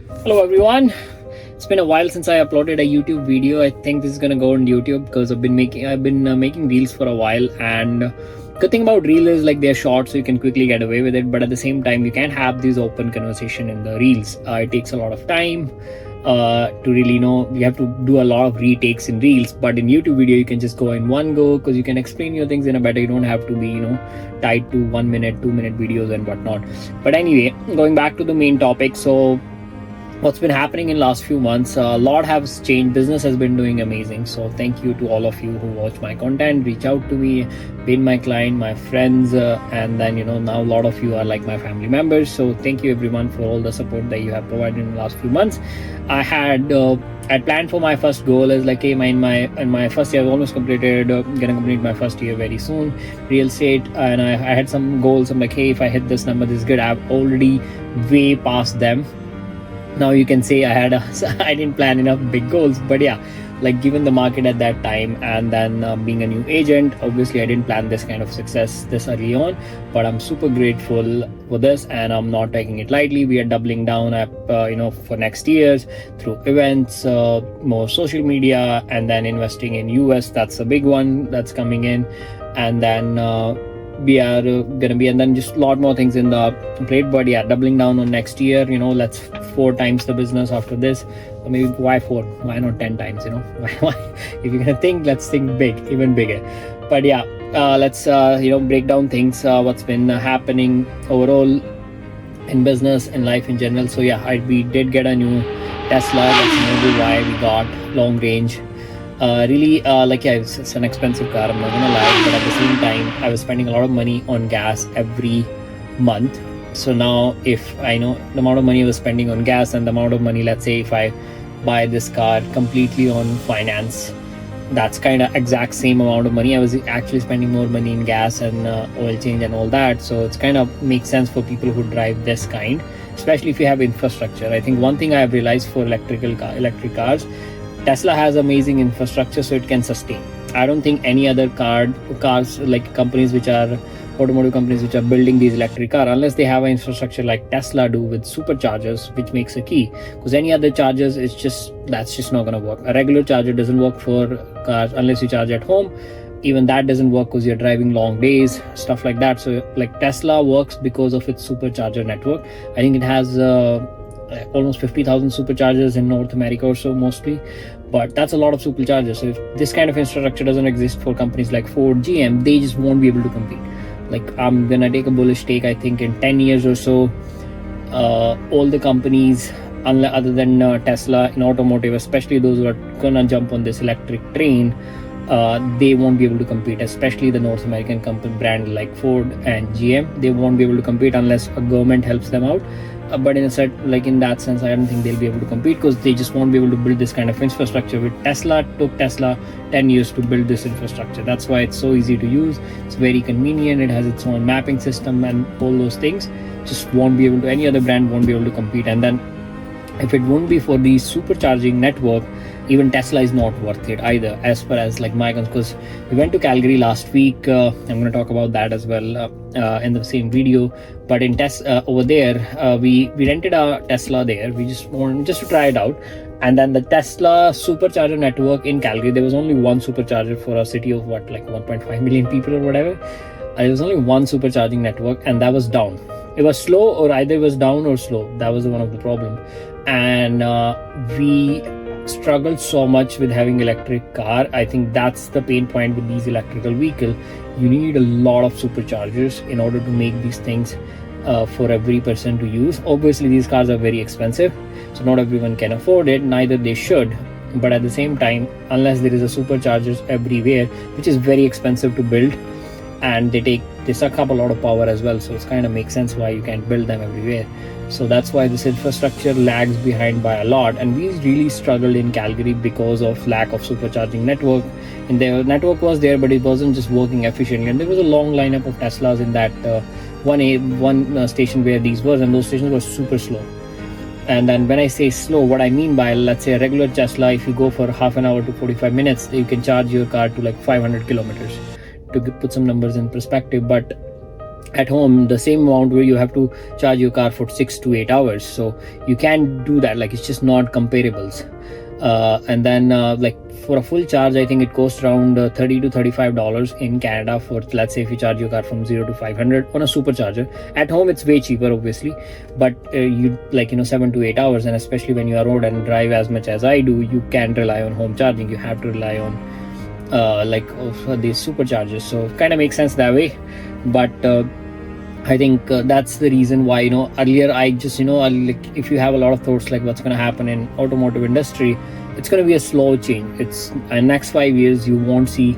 Hello everyone. It's been a while since I uploaded a YouTube video. I think this is gonna go on YouTube because I've been making reels for a while, and good thing about reel is like they're short, so you can quickly get away with it. But at the same time, you can't have this open conversation in the reels. It takes a lot of time to really know. You have to do a lot of retakes in reels, but in YouTube video you can just go in one go because you can explain your things in a better. You don't have to be tied to 1 minute, 2 minute videos and whatnot. But anyway, going back to the main topic. So what's been happening in last few months, a lot has changed. Business has been doing amazing, so thank you to all of you who watch my content, reach out to me, been my client, my friends, and then now a lot of you are like my family members. So thank you everyone for all the support that you have provided in the last few months. I planned for my first goal is like, hey, in my first year, I've almost completed, gonna complete my first year very soon, real estate, and I had some goals. I'm like, hey, if I hit this number, this is good. I've already way past them. Now you can say I didn't plan enough big goals, but yeah, like given the market at that time, and then being a new agent, obviously I didn't plan this kind of success this early on, but I'm super grateful for this, and I'm not taking it lightly. We are doubling down for next years through events, more social media, and then investing in US. That's a big one that's coming in, and then we are gonna be, and then just a lot more things in the plate. But yeah, doubling down on next year. Let's 4 times the business after this, or maybe why 4? Why not 10 times? Why? If you're gonna think, let's think big, even bigger. But yeah, let's break down things. What's been happening overall in business and life in general. So yeah, we did get a new Tesla. That's maybe why we got long range. It's an expensive car, I'm not gonna lie, but at the same time I was spending a lot of money on gas every month. So now if I know the amount of money I was spending on gas and the amount of money, let's say if I buy this car completely on finance, that's kind of exact same amount of money. I was actually spending more money in gas and oil change and all that. So it's kind of makes sense for people who drive this kind, especially if you have infrastructure. I think one thing I have realized for electric cars, Tesla has amazing infrastructure, so it can sustain. I don't think any other cars like companies which are automotive companies which are building these electric cars, unless they have an infrastructure like Tesla do with superchargers, which makes a key. Because any other chargers, that's just not gonna work. A regular charger doesn't work for cars unless you charge at home. Even that doesn't work because you're driving long days, stuff like that. So like Tesla works because of its supercharger network. I think it has almost 50,000 superchargers in North America or so mostly, but that's a lot of superchargers. So if this kind of infrastructure doesn't exist for companies like Ford, GM, they just won't be able to compete. Like I'm gonna take a bullish take. I think in 10 years or so, all the companies other than Tesla in automotive, especially those who are gonna jump on this electric train, they won't be able to compete, especially the North American company brand like Ford and GM. They won't be able to compete unless a government helps them out. But in that sense, I don't think they'll be able to compete because they just won't be able to build this kind of infrastructure. With Tesla, took Tesla 10 years to build this infrastructure. That's why it's so easy to use. It's very convenient. It has its own mapping system and all those things. Just won't be able to, any other brand won't be able to compete. And then if it won't be for the supercharging network, even Tesla is not worth it either, as far as like my guns. Because we went to Calgary last week. I'm going to talk about that as well in the same video. But in over there, we rented a Tesla there. We just wanted just to try it out. And then the Tesla supercharger network in Calgary, there was only one supercharger for a city of 1.5 million people or whatever. There was only one supercharging network, and that was down. It was slow, or either it was down or slow. That was one of the problem. And we struggled so much with having electric car. I think that's the pain point with these electrical vehicle. You need a lot of superchargers in order to make these things for every person to use. Obviously these cars are very expensive, so not everyone can afford it, neither they should. But at the same time, unless there is a superchargers everywhere, which is very expensive to build, and they suck up a lot of power as well, so it's kind of makes sense why you can't build them everywhere. So that's why this infrastructure lags behind by a lot, and we really struggled in Calgary because of lack of supercharging network. And the network was there, but it wasn't just working efficiently, and there was a long lineup of Teslas in that one station where these were, and those stations were super slow. And then when I say slow, what I mean by, let's say a regular Tesla, if you go for half an hour to 45 minutes, you can charge your car to like 500 kilometers, to put some numbers in perspective. But at home the same amount where you have to charge your car for 6 to 8 hours. So you can't do that, like it's just not comparables. And then like for a full charge, I think it costs around $30 to $35 in Canada for, let's say, if you charge your car from 0 to 500 on a supercharger. At home it's way cheaper obviously, but you, like, 7 to 8 hours, and especially when you are road and drive as much as I do, you can't rely on home charging. You have to rely on these superchargers. So kind of makes sense that way. But I think that's the reason why, earlier I just, like, if you have a lot of thoughts like what's going to happen in automotive industry, it's going to be a slow change. It's next 5 years you won't see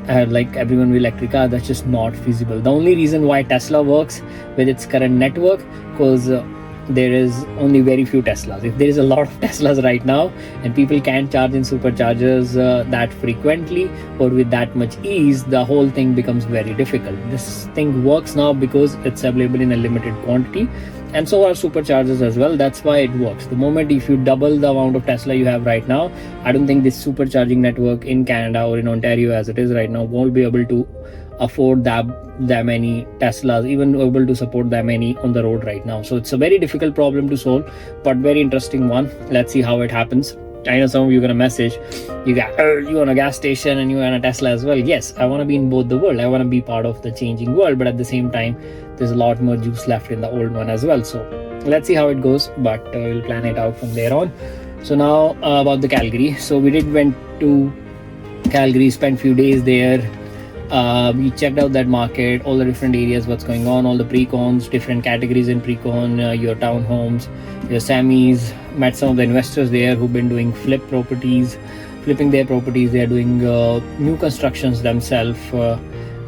like everyone with electric car. That's just not feasible. The only reason why Tesla works with its current network, because there is only very few Teslas. If there is a lot of Teslas right now and people can't charge in superchargers that frequently or with that much ease, the whole thing becomes very difficult. This thing works now because it's available in a limited quantity, and so are superchargers as well. That's why it works. The moment if you double the amount of Tesla you have right now, I don't think this supercharging network in Canada or in Ontario as it is right now won't be able to afford that many Teslas, even able to support that many on the road right now. So it's a very difficult problem to solve, but very interesting one. Let's see how it happens. I know some of you are gonna message, you on a gas station and you on a Tesla as well. Yes, I want to be in both the world. I want to be part of the changing world, but at the same time, there's a lot more juice left in the old one as well. So let's see how it goes, but we'll plan it out from there on. So now about the Calgary. So we went to Calgary, spent few days there. We checked out that market, all the different areas, what's going on, all the pre-cons, different categories in pre-con, your townhomes, your semis. Met some of the investors there who've been doing flipping their properties. They are doing new constructions themselves,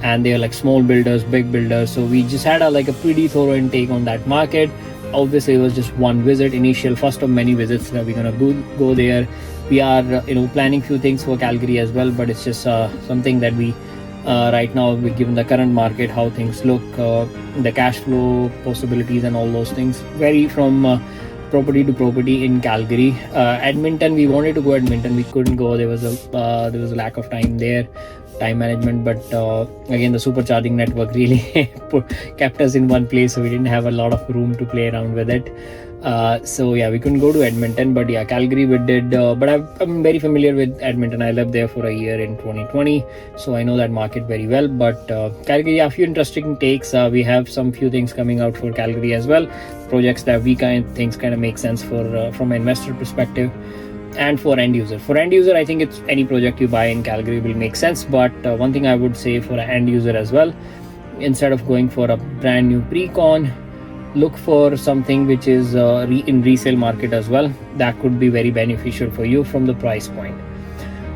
and they are like small builders, big builders. So we just had a pretty thorough intake on that market. Obviously, it was just one visit, initial first of many visits that we're gonna go there. We are planning few things for Calgary as well, but it's just something that we right now, given the current market, how things look, the cash flow possibilities and all those things vary from property to property in Calgary. Edmonton, we wanted to go Edmonton, we couldn't go. There was a lack of time there, time management, but again the supercharging network really kept us in one place, so we didn't have a lot of room to play around with it. So yeah, we couldn't go to Edmonton, but yeah, Calgary we did. But I'm very familiar with Edmonton. I lived there for a year in 2020, so I know that market very well. But Calgary, yeah, a few interesting takes. We have some few things coming out for Calgary as well. Projects that we kind of make sense for from an investor perspective. And for end user, I think it's any project you buy in Calgary will make sense. But one thing I would say for an end user as well, instead of going for a brand new pre-con, look for something which is in resale market as well. That could be very beneficial for you from the price point.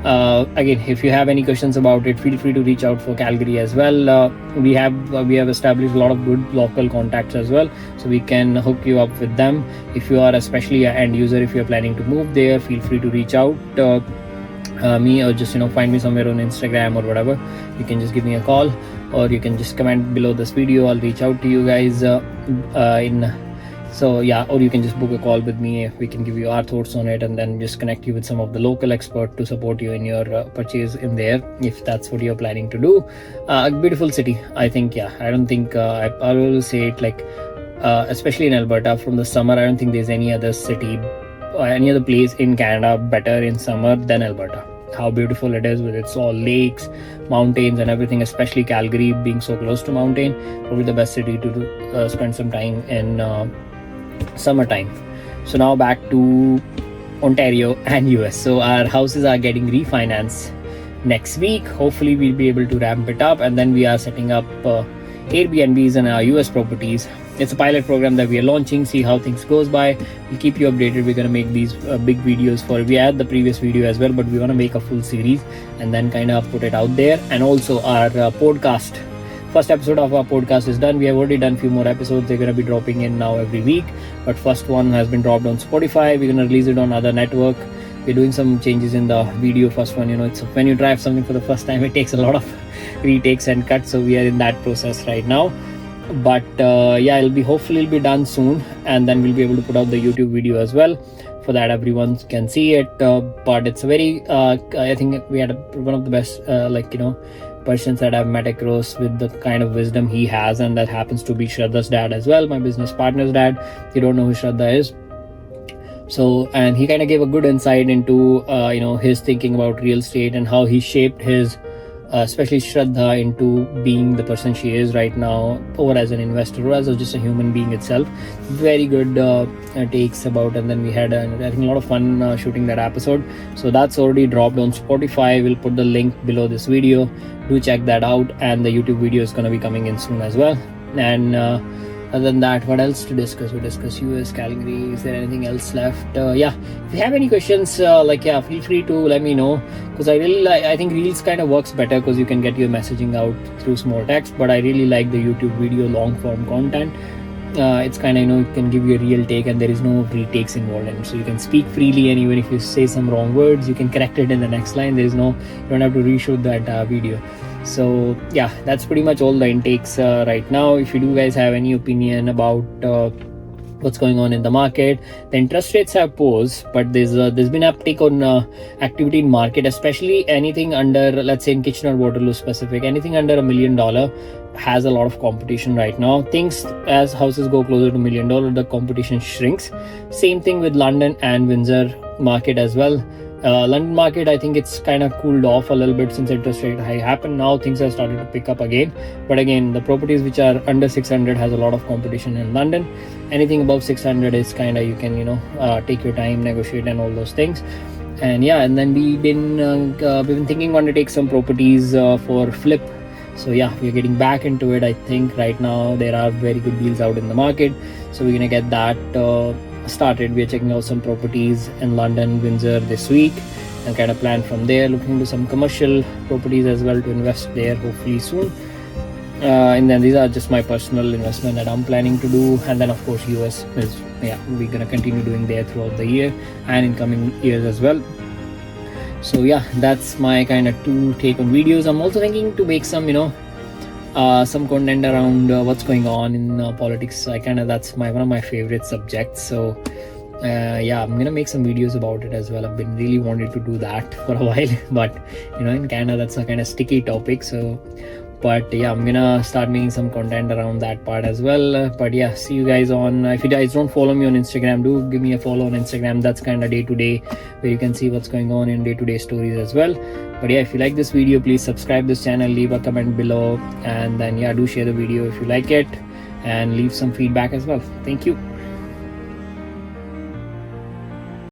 Again, if you have any questions about it, feel free to reach out for Calgary as well. We have established a lot of good local contacts as well, so we can hook you up with them. If you are especially an end user, if you're planning to move there, feel free to reach out me, or just find me somewhere on Instagram or whatever. You can just give me a call, or you can just comment below this video. I'll reach out to you guys so yeah, or you can just book a call with me. We can give you our thoughts on it, and then just connect you with some of the local experts to support you in your purchase in there, if that's what you're planning to do. A beautiful city, I think. Yeah, I don't think I will say it like especially in Alberta from the summer, I don't think there's any other city or any other place in Canada better in summer than Alberta. How beautiful it is with its all lakes, mountains and everything, especially Calgary being so close to mountain. Probably the best city to spend some time in summertime. So now back to Ontario and US. So our houses are getting refinanced next week. Hopefully we'll be able to ramp it up, and then we are setting up Airbnbs in our US properties. It's a pilot program that we are launching. See how things goes by. We'll keep you updated. We're going to make these big videos for, we had the previous video as well, but we want to make a full series and then kind of put it out there. And also our podcast, first episode of our podcast is done. We have already done a few more episodes. They're going to be dropping in now every week, but first one has been dropped on Spotify. We're going to release it on other network. We're doing some changes in the video. First one, it's when you drive something for the first time, it takes a lot of retakes and cuts, so we are in that process right now. But yeah, hopefully it'll be done soon, and then we'll be able to put out the YouTube video as well. For that, everyone can see it. But it's a very I think we had one of the best persons that I've met across with the kind of wisdom he has, and that happens to be Shraddha's dad as well, my business partner's dad. If you don't know who Shraddha is, so, and he kind of gave a good insight into his thinking about real estate and how he shaped his especially Shraddha into being the person she is right now, or as an investor, or as just a human being itself. Very good takes about, and then we had I think a lot of fun shooting that episode. So that's already dropped on Spotify. We'll put the link below this video. Do check that out, and the YouTube video is going to be coming in soon as well. And other than that, what else to discuss? We discuss US, Calgary. Is there anything else left? Yeah, if you have any questions, feel free to let me know, because I really like, I think Reels kind of works better because you can get your messaging out through small text, but I really like the YouTube video long form content. It's kind of, it can give you a real take, and there is no retakes involved in it. So you can speak freely, and even if you say some wrong words, you can correct it in the next line. You don't have to reshoot that video. So yeah, that's pretty much all the intakes right now. If you do guys have any opinion about what's going on in the market, the interest rates have paused, but there's been an uptick on activity in market, especially anything under, let's say in Kitchener Waterloo specific, anything under $1 million has a lot of competition right now. Things as houses go closer to $1 million, the competition shrinks. Same thing with London and Windsor market as well. London market, I think it's kind of cooled off a little bit since interest rate high happened. Now things are starting to pick up again, but again, the properties which are under 600 has a lot of competition in London. Anything above 600 is kind of, you can take your time, negotiate and all those things. And yeah, and then we've been thinking want to take some properties for flip. So yeah, we're getting back into it. I think right now there are very good deals out in the market, so we're gonna get that started. We are checking out some properties in London, Windsor this week, and kind of plan from there, looking into some commercial properties as well to invest there hopefully soon. And then these are just my personal investment that I'm planning to do, and then of course US is, we're gonna continue doing there throughout the year and in coming years as well. So yeah, that's my kind of take on videos. I'm also thinking to make some some content around what's going on in politics. That's one of my favorite subjects. So I'm gonna make some videos about it as well. I've been really wanting to do that for a while, but in Canada that's a kind of sticky topic. So but yeah, I'm gonna start making some content around that part as well. But yeah, see you guys on, if you guys don't follow me on Instagram, do give me a follow on Instagram. That's kind of day to day, where you can see what's going on in day to day stories as well. But yeah, if you like this video, please subscribe this channel, leave a comment below, and then do share the video if you like it, and leave some feedback as well. Thank you.